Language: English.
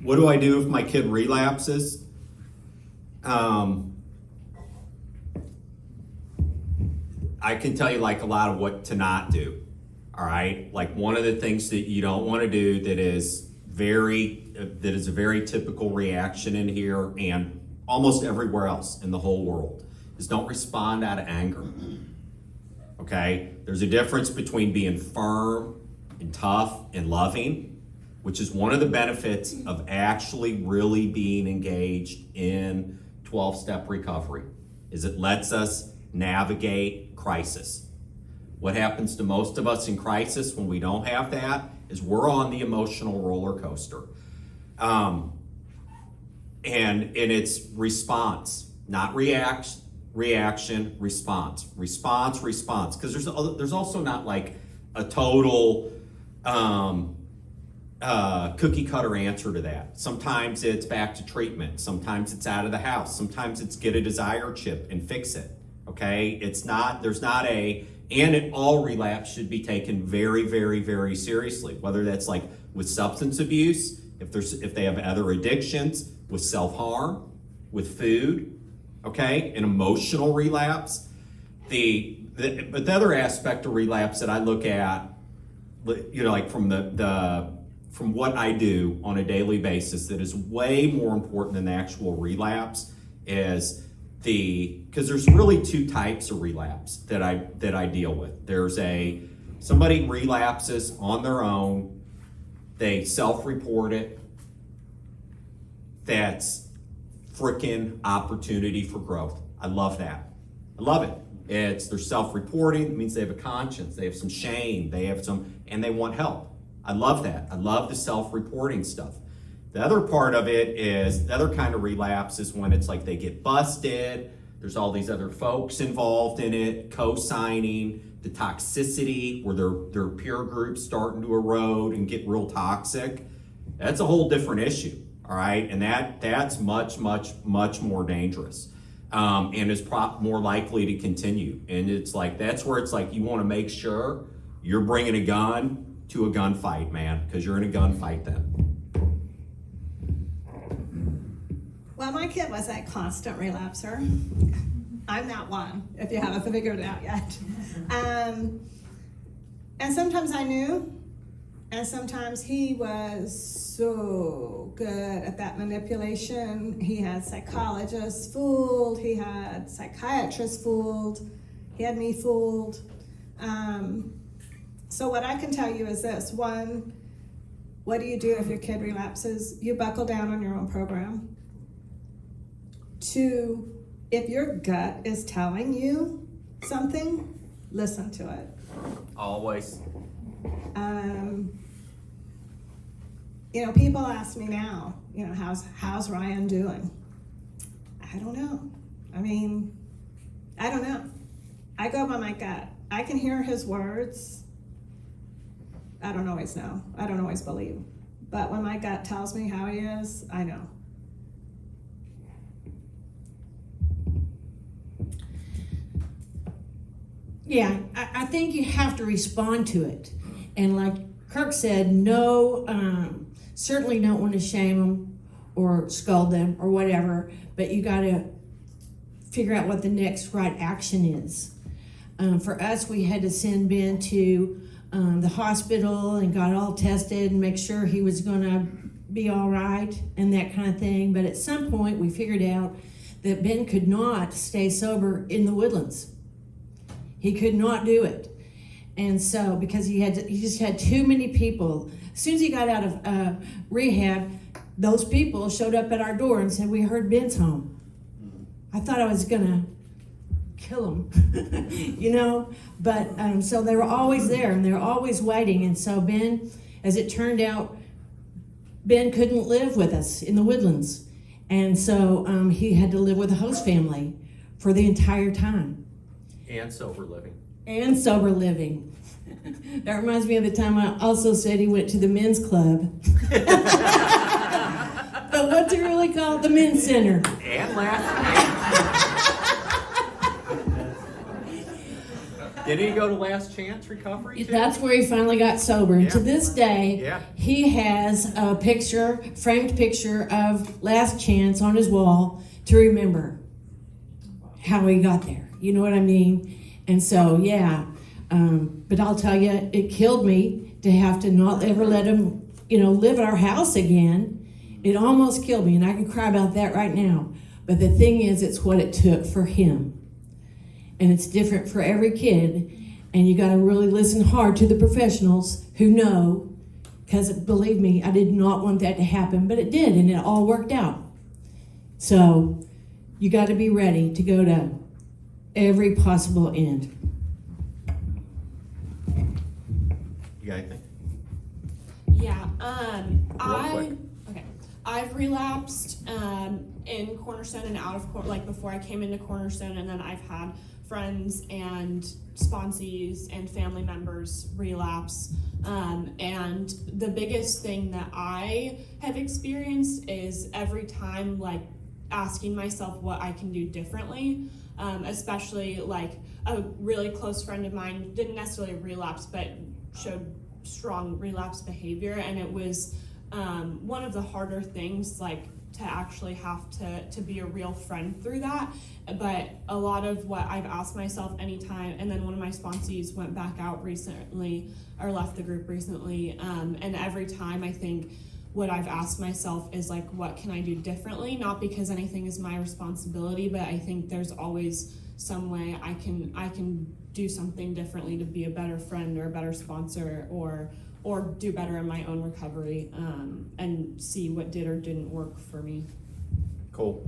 What do I do if my kid relapses? I can tell you like a lot of what to not do. All right, like one of the things that you don't want to do that is a very typical reaction in here and almost everywhere else in the whole world is don't respond out of anger. Okay, there's a difference between being firm and tough and loving, which is one of the benefits of actually really being engaged in 12-step recovery, is it lets us navigate crisis. What happens to most of us in crisis when we don't have that is we're on the emotional roller coaster. And it's response, not reaction, response. Because there's also not like a total cookie cutter answer to that. Sometimes it's back to treatment. Sometimes it's out of the house. Sometimes it's get a desire chip and fix it. Okay, and all relapse should be taken very, very, very seriously. Whether that's like with substance abuse, if they have other addictions, with self-harm, with food, okay, an emotional relapse. But the other aspect of relapse that I look at, like from what I do on a daily basis, that is way more important than the actual relapse is because there's really two types of relapse that I deal with. There's somebody relapses on their own, they self-report it. That's freaking opportunity for growth. I love that. I love it. They're self-reporting. It means they have a conscience. They have some shame. And they want help. I love that. I love the self-reporting stuff. The other part of it is, the other kind of relapse is when it's like they get busted, there's all these other folks involved in it, co-signing, the toxicity where their peer groups starting to erode and get real toxic. That's a whole different issue, all right? And that's much, much, much more dangerous and is more likely to continue. And it's like, that's where it's like you want to make sure you're bringing a gun to a gunfight, man, because you're in a gunfight then. Well, my kid was a constant relapser. I'm not one, if you haven't figured it out yet. And sometimes I knew, and sometimes he was so good at that manipulation. He had psychologists fooled, he had psychiatrists fooled, he had me fooled. So what I can tell you is this. One, what do you do if your kid relapses? You buckle down on your own program. Two, if your gut is telling you something, listen to it. Always. People ask me now, how's Ryan doing? I don't know. I don't know. I go by my gut. I can hear his words. I don't always know. I don't always believe. But when my gut tells me how he is, I know. Yeah, I think you have to respond to it. And like Kirk said, certainly don't want to shame them or scold them or whatever, but you got to figure out what the next right action is. For us, we had to send Ben to the hospital and got all tested and make sure he was going to be all right and that kind of thing. But at some point, we figured out that Ben could not stay sober in the Woodlands. He could not do it. And so, because he just had too many people. As soon as he got out of rehab, those people showed up at our door and said, "We heard Ben's home." I thought I was gonna kill him, But so they were always there and they were always waiting. And so Ben, as it turned out, Ben couldn't live with us in the Woodlands. And so he had to live with a host family for the entire time. And sober living. That reminds me of the time I also said he went to the men's club. But what's it really called? The men's center. And laughing. Did he go to Last Chance Recovery too? That's where he finally got sober. And to Yeah. this day, Yeah. he has a picture, framed picture of Last Chance on his wall to remember how he got there. You know what I mean? And so, yeah. But I'll tell you, it killed me to have to not ever let him, live at our house again. It almost killed me, and I can cry about that right now. But the thing is, it's what it took for him. And it's different for every kid. And you got to really listen hard to the professionals who know, because believe me, I did not want that to happen, but it did, and it all worked out. So you got to be ready to go to every possible end. You got anything? Yeah, quick. I've relapsed in Cornerstone and out of like before I came into Cornerstone, and then I've had friends and sponsees and family members relapse. And the biggest thing that I have experienced is every time like asking myself what I can do differently, especially like a really close friend of mine didn't necessarily relapse, but showed strong relapse behavior, and it was one of the harder things, like to actually have to be a real friend through that. But a lot of what I've asked myself anytime, and then one of my sponsees went back out recently, or left the group recently, and every time I think what I've asked myself is like, what can I do differently? Not because anything is my responsibility, but I think there's always some way I can do something differently to be a better friend or a better sponsor, or do better in my own recovery, and see what did or didn't work for me. Cool.